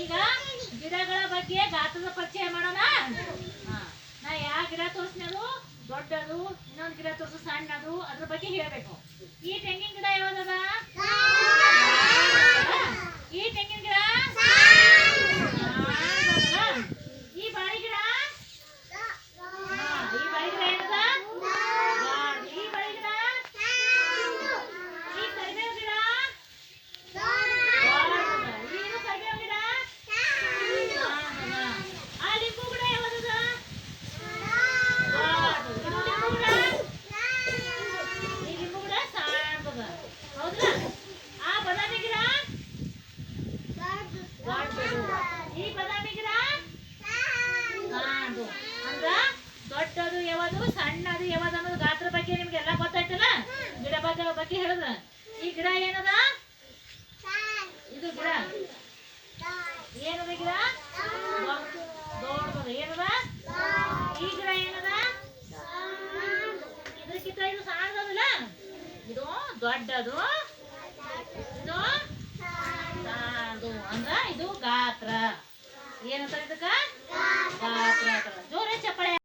ಈಗ ಗಿಡಗಳ ಬಗ್ಗೆ ಗಾತ್ರದ ಪರಿಚಯ ಮಾಡೋಣ. ನಾ ಯಾವ ಗಿಡ ತೋರಿಸ್ನದು ದೊಡ್ಡದು, ಇನ್ನೊಂದು ಗಿಡ ತೋರಿಸು ಸಣ್ಣದು, ಅದ್ರ ಬಗ್ಗೆ ಹೇಳ್ಬೇಕು. ಈ ತೆಂಗಿನ ಗಿಡ ಯಾವ್ದದ? ಈ ತೆಂಗಿನ ಗಿಡ ಈ ಬಾಳೆ ಗಿಡ ಈ ಬಾಳೆ ಗಿಡ ಏನದ? ಈ ಬಾಳೆ ಗಿಡ ಈ ಕರಿಬೇವು ಗಿಡ ಏನು ಕರಿಬೇವು ಗಿಡ ಆ ಲಿಂಬು ಗಿಡ ಯಾವ್ದದ? ಈ ಲಿಂಬು ಗಿಡ ಸಾಣದ ಹೌದಾ? ಆ ಬದಾಮಿ ಗಿಡ ಈ ಬದಾಮಿ ಗಿಡ ಅಂದ್ರ ದೊಡ್ಡದು ಯಾವುದು ಸಣ್ಣದು ಯಾವುದು ಅನ್ನೋದು ಗಾತ್ರ ಬಗ್ಗೆ ನಿಮ್ಗೆಲ್ಲ ಗೊತ್ತಾಯ್ತಲ್ಲ. ಗಿಡ ಬಗ್ಗೆ ಹೇಳಿದ್ರ ಈ ಗಿಡ ಏನದ? ಇದು ಗಿಡ ಏನದ? ಗಿಡ ದೊಡ್ಡದು ಏನದ? ಈ ಗಿಡ ಏನದ? ಇದಕ್ಕಿಂತ ಇದು ಸಣ್ಣದಲ್ಲ, ಇದು ದೊಡ್ಡದು, ಇದು ಸಣ್ಣದು. ಅಂದ್ರ ಇದು ಗಾತ್ರ ಏನಂತ ಇದಕ್ಕ? ಗಾತ್ರ. ಜೋರ ಚಪ್ಪಳೆ.